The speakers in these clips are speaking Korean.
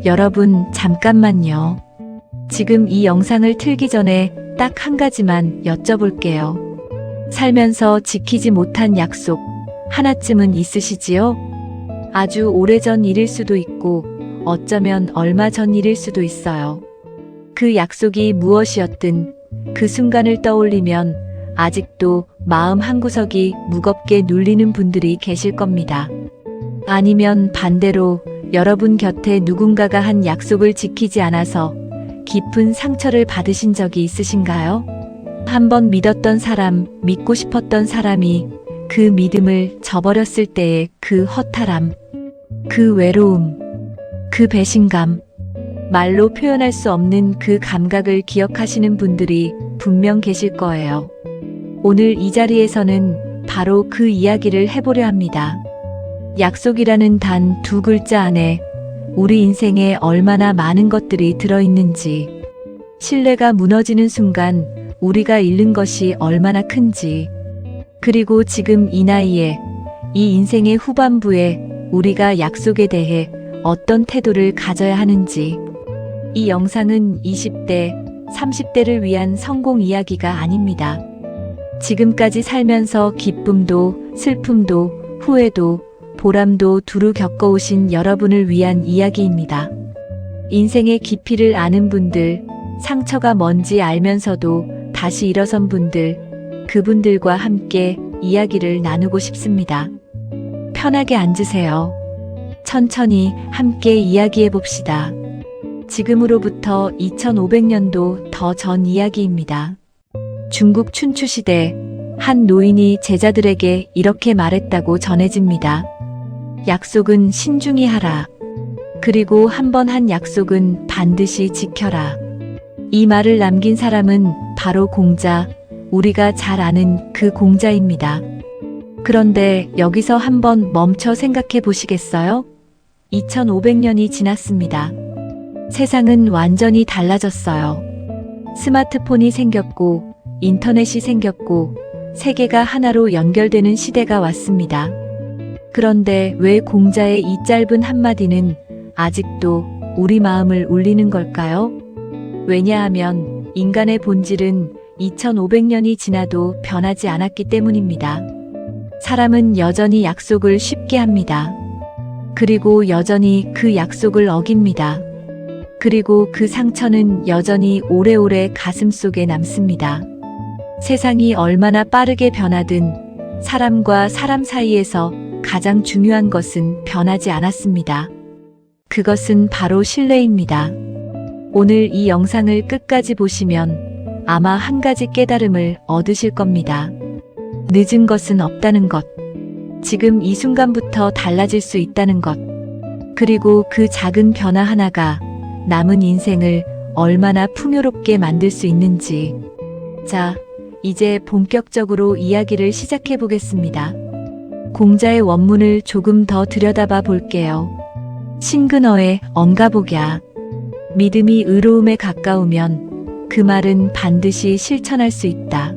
여러분, 잠깐만요. 지금 이 영상을 틀기 전에 딱 한 가지만 여쭤볼게요. 살면서 지키지 못한 약속 하나쯤은 있으시지요? 아주 오래전 일일 수도 있고 어쩌면 얼마 전 일일 수도 있어요. 그 약속이 무엇이었든 그 순간을 떠올리면 아직도 마음 한구석이 무겁게 눌리는 분들이 계실 겁니다. 아니면 반대로 여러분 곁에 누군가가 한 약속을 지키지 않아서 깊은 상처를 받으신 적이 있으신가요? 한번 믿었던 사람, 믿고 싶었던 사람이 그 믿음을 저버렸을 때의 그 허탈함, 그 외로움, 그 배신감, 말로 표현할 수 없는 그 감각을 기억하시는 분들이 분명 계실 거예요. 오늘 이 자리에서는 바로 그 이야기를 해보려 합니다. 약속이라는 단 두 글자 안에 우리 인생에 얼마나 많은 것들이 들어있는지, 신뢰가 무너지는 순간 우리가 잃는 것이 얼마나 큰지, 그리고 지금 이 나이에, 이 인생의 후반부에 우리가 약속에 대해 어떤 태도를 가져야 하는지. 이 영상은 20대, 30대를 위한 성공 이야기가 아닙니다. 지금까지 살면서 기쁨도, 슬픔도, 후회도, 보람도 두루 겪어오신 여러분을 위한 이야기입니다. 인생의 깊이를 아는 분들, 상처가 뭔지 알면서도 다시 일어선 분들, 그분들과 함께 이야기를 나누고 싶습니다. 편하게 앉으세요. 천천히 함께 이야기해 봅시다. 지금으로부터 2500년도 더 전 이야기입니다. 중국 춘추시대 한 노인이 제자들에게 이렇게 말했다고 전해집니다. 약속은 신중히 하라. 그리고 한 번 한 약속은 반드시 지켜라. 이 말을 남긴 사람은 바로 공자, 우리가 잘 아는 그 공자입니다. 그런데 여기서 한번 멈춰 생각해 보시겠어요? 2500년이 지났습니다. 세상은 완전히 달라졌어요. 스마트폰이 생겼고, 인터넷이 생겼고, 세계가 하나로 연결되는 시대가 왔습니다. 그런데 왜 공자의 이 짧은 한마디는 아직도 우리 마음을 울리는 걸까요? 왜냐하면 인간의 본질은 2500년이 지나도 변하지 않았기 때문입니다. 사람은 여전히 약속을 쉽게 합니다. 그리고 여전히 그 약속을 어깁니다. 그리고 그 상처는 여전히 오래오래 가슴속에 남습니다. 세상이 얼마나 빠르게 변하든 사람과 사람 사이에서 가장 중요한 것은 변하지 않았습니다. 그것은 바로 신뢰입니다. 오늘 이 영상을 끝까지 보시면 아마 한 가지 깨달음을 얻으실 겁니다. 늦은 것은 없다는 것. 지금 이 순간부터 달라질 수 있다는 것. 그리고 그 작은 변화 하나가 남은 인생을 얼마나 풍요롭게 만들 수 있는지. 자, 이제 본격적으로 이야기를 시작해 보겠습니다. 공자의 원문을 조금 더 들여다봐 볼게요. 신근어의 언가복야. 믿음이 의로움에 가까우면 그 말은 반드시 실천할 수 있다.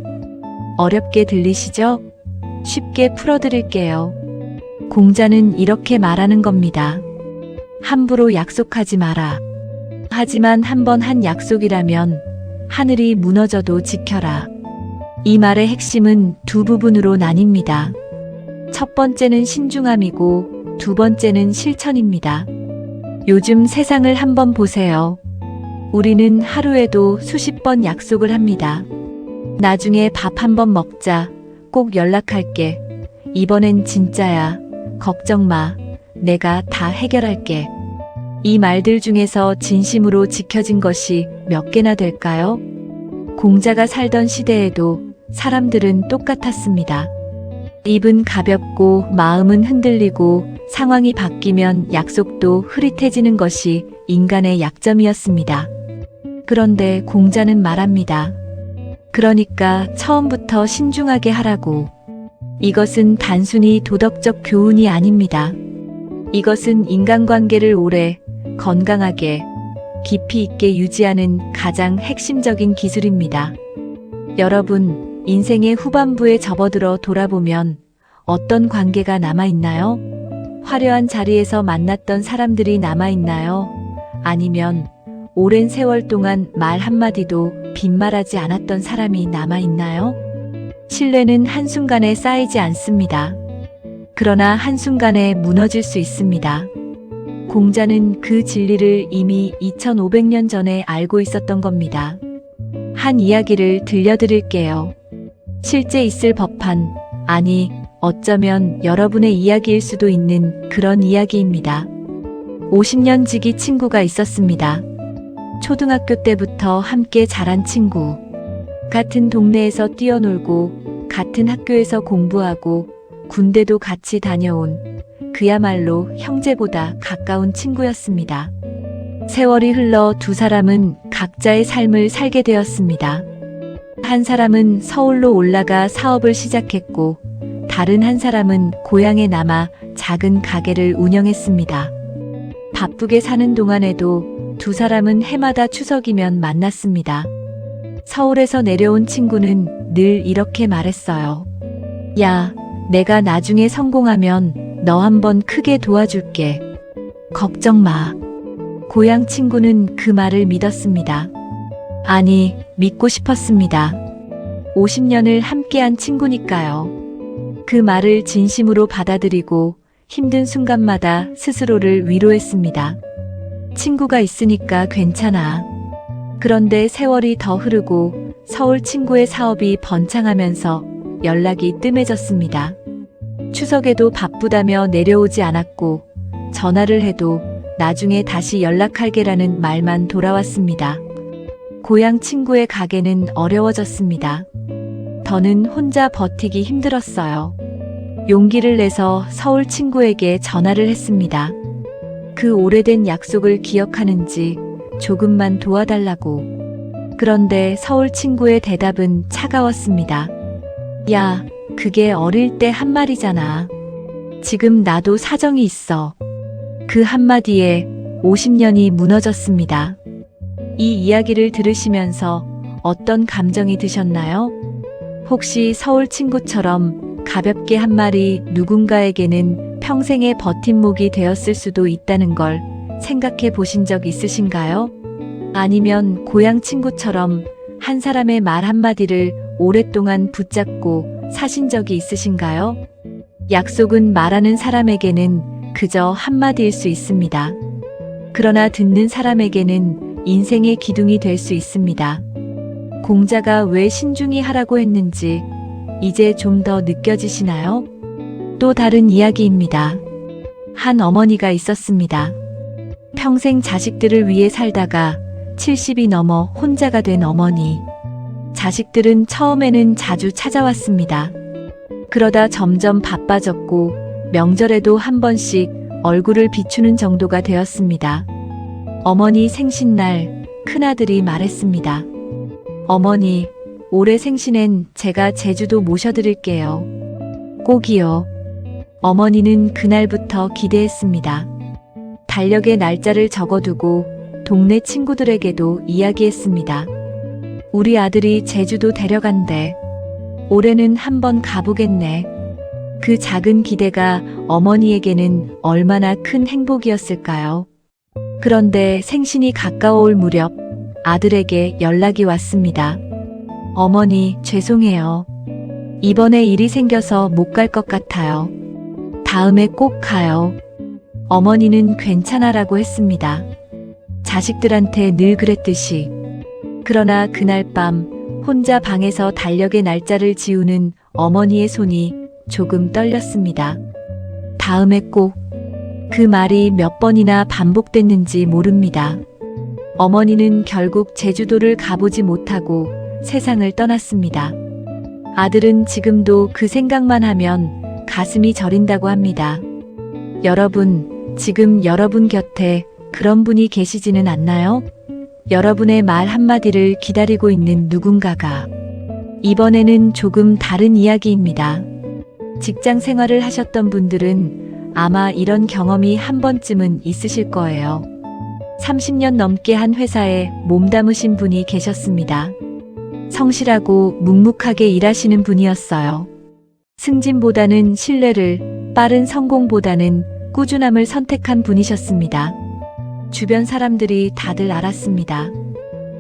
어렵게 들리시죠? 쉽게 풀어드릴게요. 공자는 이렇게 말하는 겁니다. 함부로 약속하지 마라. 하지만 한 번 한 약속이라면 하늘이 무너져도 지켜라. 이 말의 핵심은 두 부분으로 나뉩니다. 첫 번째는 신중함이고 두 번째는 실천입니다. 요즘 세상을 한번 보세요. 우리는 하루에도 수십 번 약속을 합니다. 나중에 밥 한번 먹자. 꼭 연락할게. 이번엔 진짜야. 걱정 마. 내가 다 해결할게. 이 말들 중에서 진심으로 지켜진 것이 몇 개나 될까요? 공자가 살던 시대에도 사람들은 똑같았습니다. 입은 가볍고 마음은 흔들리고 상황이 바뀌면 약속도 흐릿해지는 것이 인간의 약점이었습니다. 그런데 공자는 말합니다. 그러니까 처음부터 신중하게 하라고. 이것은 단순히 도덕적 교훈이 아닙니다. 이것은 인간관계를 오래, 건강하게, 깊이 있게 유지하는 가장 핵심적인 기술입니다. 여러분, 인생의 후반부에 접어들어 돌아보면 어떤 관계가 남아있나요? 화려한 자리에서 만났던 사람들이 남아있나요? 아니면 오랜 세월 동안 말 한마디도 빈말하지 않았던 사람이 남아있나요? 신뢰는 한순간에 쌓이지 않습니다. 그러나 한순간에 무너질 수 있습니다. 공자는 그 진리를 이미 2500년 전에 알고 있었던 겁니다. 한 이야기를 들려드릴게요. 실제 있을 법한, 아니, 어쩌면 여러분의 이야기일 수도 있는 그런 이야기입니다. 50년 지기 친구가 있었습니다. 초등학교 때부터 함께 자란 친구. 같은 동네에서 뛰어놀고, 같은 학교에서 공부하고, 군대도 같이 다녀온, 그야말로 형제보다 가까운 친구였습니다. 세월이 흘러 두 사람은 각자의 삶을 살게 되었습니다. 한 사람은 서울로 올라가 사업을 시작했고, 다른 한 사람은 고향에 남아 작은 가게를 운영했습니다. 바쁘게 사는 동안에도 두 사람은 해마다 추석이면 만났습니다. 서울에서 내려온 친구는 늘 이렇게 말했어요. 야, 내가 나중에 성공하면 너 한번 크게 도와줄게. 걱정 마. 고향 친구는 그 말을 믿었습니다. 아니, 믿고 싶었습니다. 50년을 함께한 친구니까요. 그 말을 진심으로 받아들이고 힘든 순간마다 스스로를 위로했습니다. 친구가 있으니까 괜찮아. 그런데 세월이 더 흐르고 서울 친구의 사업이 번창하면서 연락이 뜸해졌습니다. 추석에도 바쁘다며 내려오지 않았고, 전화를 해도 나중에 다시 연락할게라는 말만 돌아왔습니다. 고향 친구의 가게는 어려워졌습니다. 더는 혼자 버티기 힘들었어요. 용기를 내서 서울 친구에게 전화를 했습니다. 그 오래된 약속을 기억하는지 조금만 도와달라고. 그런데 서울 친구의 대답은 차가웠습니다. 야, 그게 어릴 때 한 말이잖아. 지금 나도 사정이 있어. 그 한마디에 50년이 무너졌습니다. 이 이야기를 들으시면서 어떤 감정이 드셨나요? 혹시 서울 친구처럼 가볍게 한 말이 누군가에게는 평생의 버팀목이 되었을 수도 있다는 걸 생각해 보신 적 있으신가요? 아니면 고향 친구처럼 한 사람의 말 한마디를 오랫동안 붙잡고 사신 적이 있으신가요? 약속은 말하는 사람에게는 그저 한마디일 수 있습니다. 그러나 듣는 사람에게는 인생의 기둥이 될 수 있습니다. 공자가 왜 신중히 하라고 했는지 이제 좀 더 느껴지시나요? 또 다른 이야기입니다. 한 어머니가 있었습니다. 평생 자식들을 위해 살다가 70이 넘어 혼자가 된 어머니. 자식들은 처음에는 자주 찾아왔습니다. 그러다 점점 바빠졌고 명절에도 한 번씩 얼굴을 비추는 정도가 되었습니다. 어머니 생신날 큰아들이 말했습니다. 어머니, 올해 생신엔 제가 제주도 모셔드릴게요. 꼭이요. 어머니는 그날부터 기대했습니다. 달력에 날짜를 적어두고 동네 친구들에게도 이야기했습니다. 우리 아들이 제주도 데려간대. 올해는 한번 가보겠네. 그 작은 기대가 어머니에게는 얼마나 큰 행복이었을까요? 그런데 생신이 가까워올 무렵 아들에게 연락이 왔습니다. 어머니, 죄송해요. 이번에 일이 생겨서 못 갈 것 같아요. 다음에 꼭 가요. 어머니는 괜찮아라고 했습니다. 자식들한테 늘 그랬듯이. 그러나 그날 밤 혼자 방에서 달력의 날짜를 지우는 어머니의 손이 조금 떨렸습니다. 다음에 꼭. 그 말이 몇 번이나 반복됐는지 모릅니다. 어머니는 결국 제주도를 가보지 못하고 세상을 떠났습니다. 아들은 지금도 그 생각만 하면 가슴이 저린다고 합니다. 여러분, 지금 여러분 곁에 그런 분이 계시지는 않나요? 여러분의 말 한마디를 기다리고 있는 누군가가. 이번에는 조금 다른 이야기입니다. 직장 생활을 하셨던 분들은 아마 이런 경험이 한 번쯤은 있으실 거예요. 30년 넘게 한 회사에 몸담으신 분이 계셨습니다. 성실하고 묵묵하게 일하시는 분이었어요. 승진보다는 신뢰를, 빠른 성공보다는 꾸준함을 선택한 분이셨습니다. 주변 사람들이 다들 알았습니다.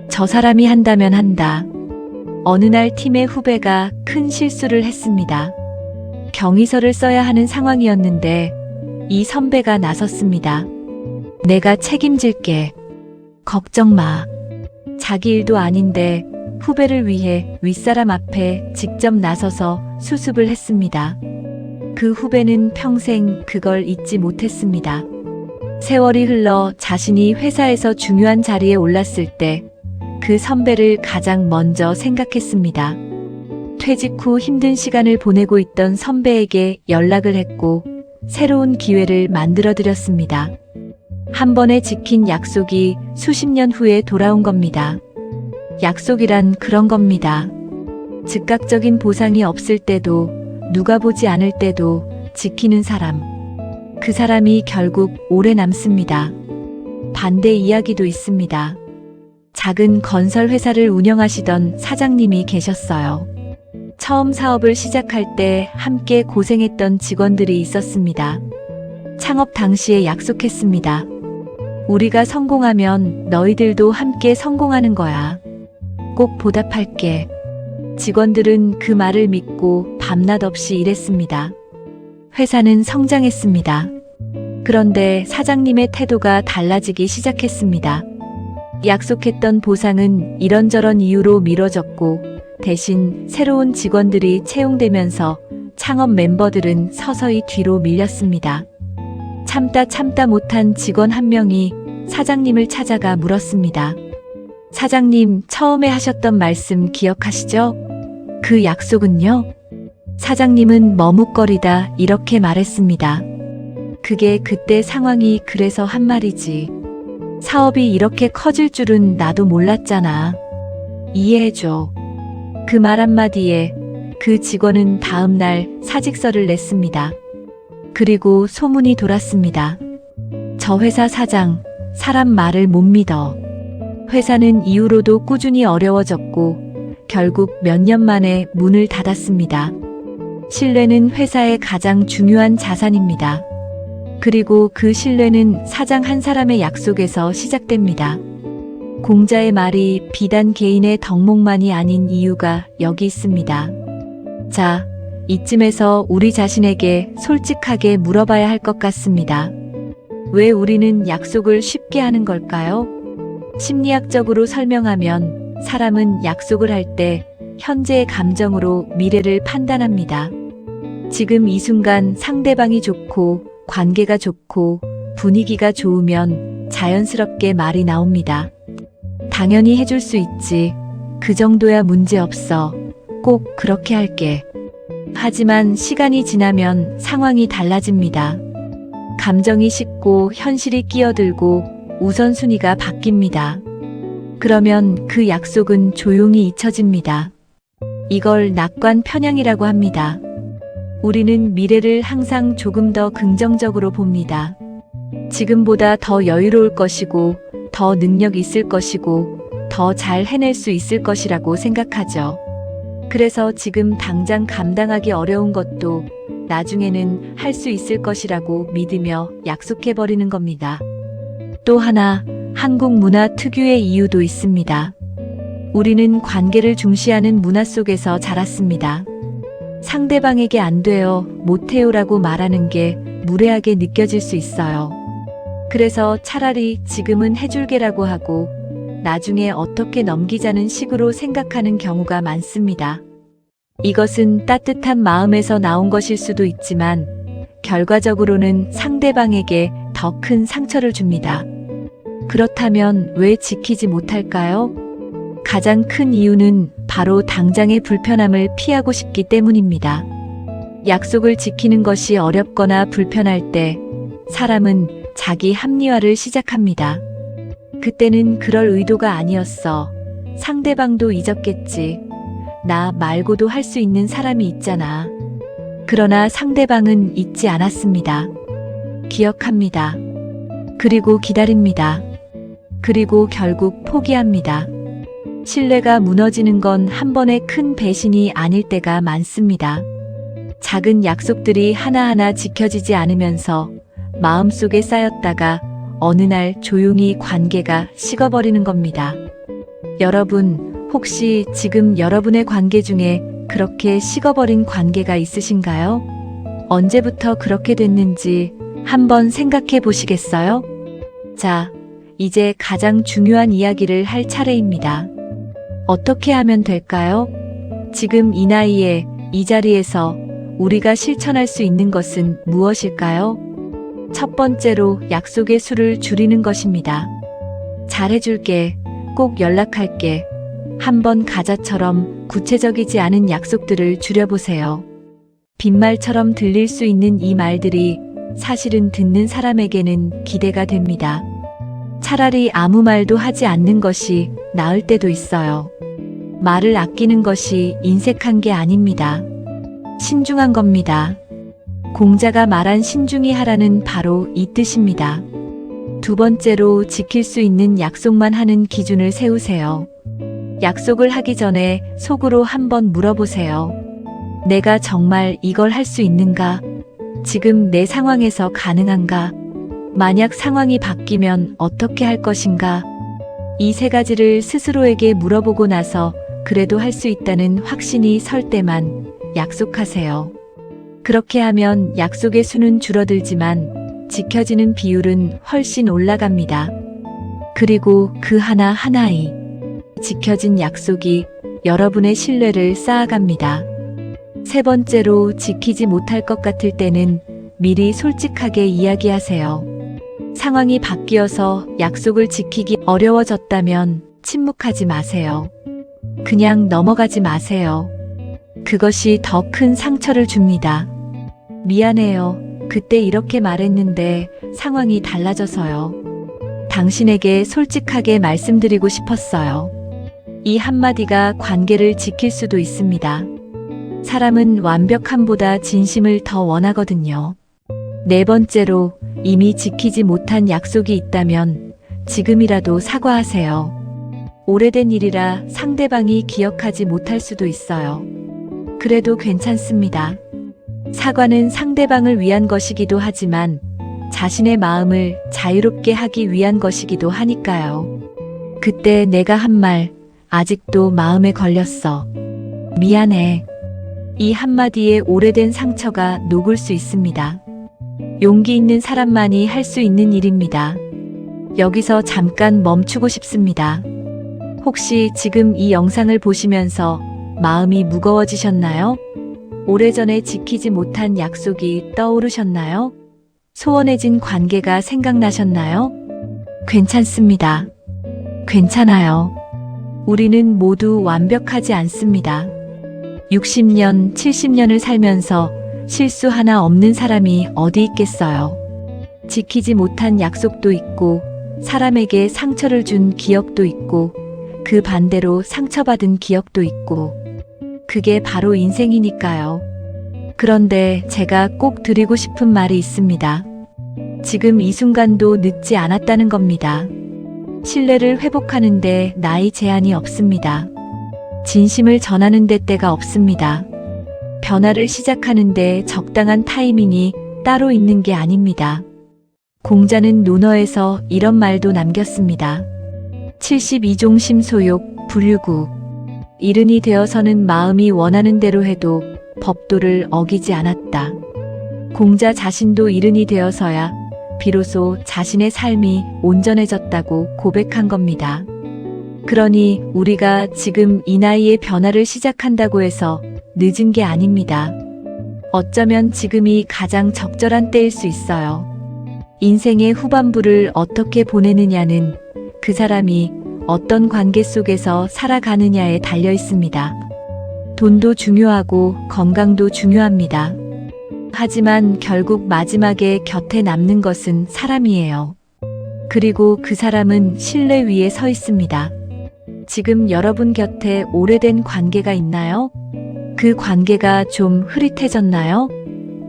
저 사람이 한다면 한다. 어느 날 팀의 후배가 큰 실수를 했습니다. 경위서를 써야 하는 상황이었는데 이 선배가 나섰습니다. 내가 책임질게. 걱정 마. 자기 일도 아닌데 후배를 위해 윗사람 앞에 직접 나서서 수습을 했습니다. 그 후배는 평생 그걸 잊지 못했습니다. 세월이 흘러 자신이 회사에서 중요한 자리에 올랐을 때 그 선배를 가장 먼저 생각했습니다. 퇴직 후 힘든 시간을 보내고 있던 선배에게 연락을 했고 새로운 기회를 만들어 드렸습니다. 한 번에 지킨 약속이 수십 년 후에 돌아온 겁니다. 약속이란 그런 겁니다. 즉각적인 보상이 없을 때도 누가 보지 않을 때도 지키는 사람. 그 사람이 결국 오래 남습니다. 반대 이야기도 있습니다. 작은 건설 회사를 운영하시던 사장님이 계셨어요. 처음 사업을 시작할 때 함께 고생했던 직원들이 있었습니다. 창업 당시에 약속했습니다. 우리가 성공하면 너희들도 함께 성공하는 거야. 꼭 보답할게. 직원들은 그 말을 믿고 밤낮 없이 일했습니다. 회사는 성장했습니다. 그런데 사장님의 태도가 달라지기 시작했습니다. 약속했던 보상은 이런저런 이유로 미뤄졌고 대신 새로운 직원들이 채용되면서 창업 멤버들은 서서히 뒤로 밀렸습니다. 참다 못한 직원 한 명이 사장님을 찾아가 물었습니다. 사장님, 처음에 하셨던 말씀 기억하시죠? 그 약속은요? 사장님은 머뭇거리다 이렇게 말했습니다. 그게 그때 상황이 그래서 한 말이지. 사업이 이렇게 커질 줄은 나도 몰랐잖아. 이해해줘. 그 말 한마디에 그 직원은 다음 날 사직서를 냈습니다. 그리고 소문이 돌았습니다. 저 회사 사장, 사람 말을 못 믿어. 회사는 이후로도 꾸준히 어려워졌고 결국 몇 년 만에 문을 닫았습니다. 신뢰는 회사의 가장 중요한 자산입니다. 그리고 그 신뢰는 사장 한 사람의 약속에서 시작됩니다. 공자의 말이 비단 개인의 덕목만이 아닌 이유가 여기 있습니다. 자, 이쯤에서 우리 자신에게 솔직하게 물어봐야 할 것 같습니다. 왜 우리는 약속을 쉽게 하는 걸까요? 심리학적으로 설명하면 사람은 약속을 할 때 현재의 감정으로 미래를 판단합니다. 지금 이 순간 상대방이 좋고 관계가 좋고 분위기가 좋으면 자연스럽게 말이 나옵니다. 당연히 해줄 수 있지. 그 정도야 문제 없어. 꼭 그렇게 할게. 하지만 시간이 지나면 상황이 달라집니다. 감정이 식고 현실이 끼어들고 우선순위가 바뀝니다. 그러면 그 약속은 조용히 잊혀집니다. 이걸 낙관 편향이라고 합니다. 우리는 미래를 항상 조금 더 긍정적으로 봅니다. 지금보다 더 여유로울 것이고, 더 능력 있을 것이고, 더 잘 해낼 수 있을 것이라고 생각하죠. 그래서 지금 당장 감당하기 어려운 것도 나중에는 할 수 있을 것이라고 믿으며 약속해버리는 겁니다. 또 하나, 한국 문화 특유의 이유도 있습니다. 우리는 관계를 중시하는 문화 속에서 자랐습니다. 상대방에게 안 돼요, 못해요라고 말하는 게 무례하게 느껴질 수 있어요. 그래서 차라리 지금은 해줄게라고 하고 나중에 어떻게 넘기자는 식으로 생각하는 경우가 많습니다. 이것은 따뜻한 마음에서 나온 것일 수도 있지만 결과적으로는 상대방에게 더 큰 상처를 줍니다. 그렇다면 왜 지키지 못할까요? 가장 큰 이유는 바로 당장의 불편함을 피하고 싶기 때문입니다. 약속을 지키는 것이 어렵거나 불편할 때 사람은 자기 합리화를 시작합니다. 그때는 그럴 의도가 아니었어. 상대방도 잊었겠지. 나 말고도 할 수 있는 사람이 있잖아. 그러나 상대방은 잊지 않았습니다. 기억합니다. 그리고 기다립니다. 그리고 결국 포기합니다. 신뢰가 무너지는 건 한 번의 큰 배신이 아닐 때가 많습니다. 작은 약속들이 하나하나 지켜지지 않으면서 마음속에 쌓였다가 어느 날 조용히 관계가 식어버리는 겁니다. 여러분, 혹시 지금 여러분의 관계 중에 그렇게 식어버린 관계가 있으신가요? 언제부터 그렇게 됐는지 한번 생각해 보시겠어요? 자, 이제 가장 중요한 이야기를 할 차례입니다. 어떻게 하면 될까요? 지금 이 나이에 이 자리에서 우리가 실천할 수 있는 것은 무엇일까요? 첫 번째로 약속의 수를 줄이는 것입니다. 잘해줄게, 꼭 연락할게, 한번 가자처럼 구체적이지 않은 약속들을 줄여보세요. 빈말처럼 들릴 수 있는 이 말들이 사실은 듣는 사람에게는 기대가 됩니다. 차라리 아무 말도 하지 않는 것이 나을 때도 있어요. 말을 아끼는 것이 인색한 게 아닙니다. 신중한 겁니다. 공자가 말한 신중히 하라는 바로 이 뜻입니다. 두 번째로 지킬 수 있는 약속만 하는 기준을 세우세요. 약속을 하기 전에 속으로 한번 물어보세요. 내가 정말 이걸 할 수 있는가? 지금 내 상황에서 가능한가? 만약 상황이 바뀌면 어떻게 할 것인가? 이 세 가지를 스스로에게 물어보고 나서 그래도 할 수 있다는 확신이 설 때만 약속하세요. 그렇게 하면 약속의 수는 줄어들지만 지켜지는 비율은 훨씬 올라갑니다. 그리고 그 하나하나의 지켜진 약속이 여러분의 신뢰를 쌓아갑니다. 세 번째로 지키지 못할 것 같을 때는 미리 솔직하게 이야기하세요. 상황이 바뀌어서 약속을 지키기 어려워졌다면 침묵하지 마세요. 그냥 넘어가지 마세요. 그것이 더 큰 상처를 줍니다. 미안해요. 그때 이렇게 말했는데 상황이 달라져서요. 당신에게 솔직하게 말씀드리고 싶었어요. 이 한마디가 관계를 지킬 수도 있습니다. 사람은 완벽함보다 진심을 더 원하거든요. 네 번째로 이미 지키지 못한 약속이 있다면 지금이라도 사과하세요. 오래된 일이라 상대방이 기억하지 못할 수도 있어요. 그래도 괜찮습니다. 사과는 상대방을 위한 것이기도 하지만 자신의 마음을 자유롭게 하기 위한 것이기도 하니까요. 그때 내가 한 말 아직도 마음에 걸렸어. 미안해. 이 한마디에 오래된 상처가 녹을 수 있습니다. 용기 있는 사람만이 할 수 있는 일입니다. 여기서 잠깐 멈추고 싶습니다. 혹시 지금 이 영상을 보시면서 마음이 무거워지셨나요? 오래전에 지키지 못한 약속이 떠오르셨나요? 소원해진 관계가 생각나셨나요? 괜찮습니다. 괜찮아요. 우리는 모두 완벽하지 않습니다. 60년, 70년을 살면서 실수 하나 없는 사람이 어디 있겠어요. 지키지 못한 약속도 있고, 사람에게 상처를 준 기억도 있고, 그 반대로 상처받은 기억도 있고, 그게 바로 인생이니까요. 그런데 제가 꼭 드리고 싶은 말이 있습니다. 지금 이 순간도 늦지 않았다는 겁니다. 신뢰를 회복하는데 나이 제한이 없습니다. 진심을 전하는 데 때가 없습니다. 변화를 시작하는데 적당한 타이밍이 따로 있는 게 아닙니다. 공자는 논어에서 이런 말도 남겼습니다. 72종 심소욕, 불유구. 이른이 되어서는 마음이 원하는 대로 해도 법도를 어기지 않았다. 공자 자신도 이른이 되어서야 비로소 자신의 삶이 온전해졌다고 고백한 겁니다. 그러니 우리가 지금 이 나이에 변화를 시작한다고 해서 늦은 게 아닙니다. 어쩌면 지금이 가장 적절한 때일 수 있어요. 인생의 후반부를 어떻게 보내느냐는 그 사람이 어떤 관계 속에서 살아가느냐에 달려 있습니다. 돈도 중요하고 건강도 중요합니다. 하지만 결국 마지막에 곁에 남는 것은 사람이에요. 그리고 그 사람은 신뢰 위에 서 있습니다. 지금 여러분 곁에 오래된 관계가 있나요? 그 관계가 좀 흐릿해졌나요?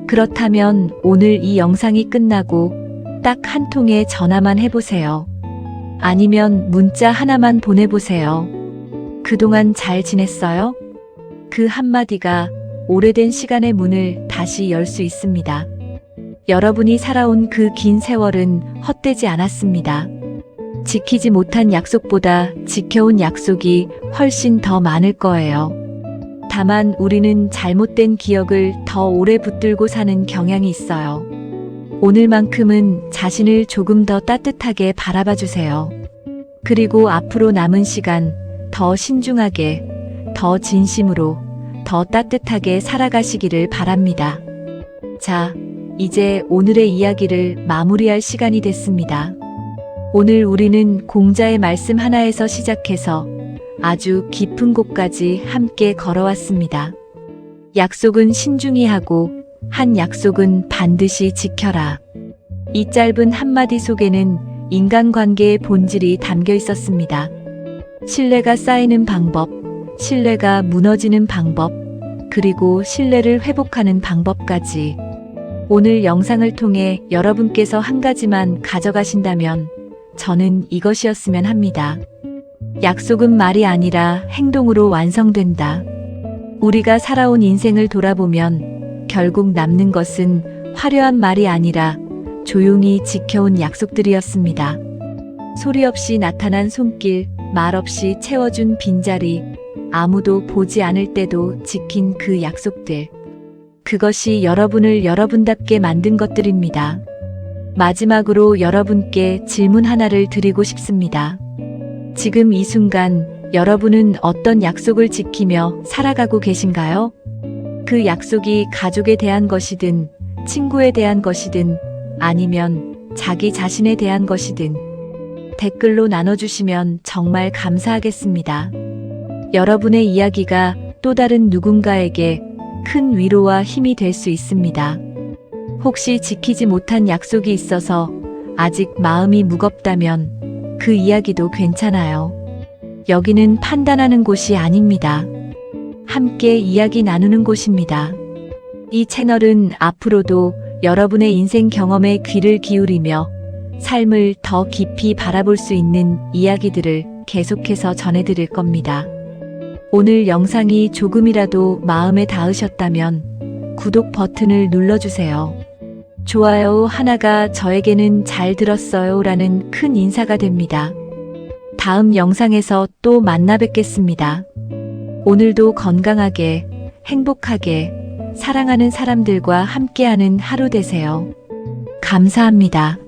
그렇다면 오늘 이 영상이 끝나고 딱 한 통의 전화만 해보세요. 아니면 문자 하나만 보내보세요. 그동안 잘 지냈어요? 그 한마디가 오래된 시간의 문을 다시 열 수 있습니다. 여러분이 살아온 그 긴 세월은 헛되지 않았습니다. 지키지 못한 약속보다 지켜온 약속이 훨씬 더 많을 거예요. 다만 우리는 잘못된 기억을 더 오래 붙들고 사는 경향이 있어요. 오늘만큼은 자신을 조금 더 따뜻하게 바라봐 주세요. 그리고 앞으로 남은 시간 더 신중하게, 더 진심으로, 더 따뜻하게 살아가시기를 바랍니다. 자, 이제 오늘의 이야기를 마무리할 시간이 됐습니다. 오늘 우리는 공자의 말씀 하나에서 시작해서 아주 깊은 곳까지 함께 걸어왔습니다. 약속은 신중히 하고 한 약속은 반드시 지켜라. 이 짧은 한마디 속에는 인간관계의 본질이 담겨 있었습니다. 신뢰가 쌓이는 방법, 신뢰가 무너지는 방법, 그리고 신뢰를 회복하는 방법까지. 오늘 영상을 통해 여러분께서 한 가지만 가져가신다면 저는 이것이었으면 합니다. 약속은 말이 아니라 행동으로 완성된다. 우리가 살아온 인생을 돌아보면 결국 남는 것은 화려한 말이 아니라 조용히 지켜온 약속들이었습니다. 소리 없이 나타난 손길, 말 없이 채워준 빈자리, 아무도 보지 않을 때도 지킨 그 약속들. 그것이 여러분을 여러분답게 만든 것들입니다. 마지막으로 여러분께 질문 하나를 드리고 싶습니다. 지금 이 순간 여러분은 어떤 약속을 지키며 살아가고 계신가요? 그 약속이 가족에 대한 것이든, 친구에 대한 것이든, 아니면 자기 자신에 대한 것이든 댓글로 나눠주시면 정말 감사하겠습니다. 여러분의 이야기가 또 다른 누군가에게 큰 위로와 힘이 될 수 있습니다. 혹시 지키지 못한 약속이 있어서 아직 마음이 무겁다면 그 이야기도 괜찮아요. 여기는 판단하는 곳이 아닙니다. 함께 이야기 나누는 곳입니다. 이 채널은 앞으로도 여러분의 인생 경험에 귀를 기울이며 삶을 더 깊이 바라볼 수 있는 이야기들을 계속해서 전해드릴 겁니다. 오늘 영상이 조금이라도 마음에 닿으셨다면 구독 버튼을 눌러주세요. 좋아요 하나가 저에게는 잘 들었어요 라는 큰 인사가 됩니다. 다음 영상에서 또 만나 뵙겠습니다. 오늘도 건강하게, 행복하게, 사랑하는 사람들과 함께하는 하루 되세요. 감사합니다.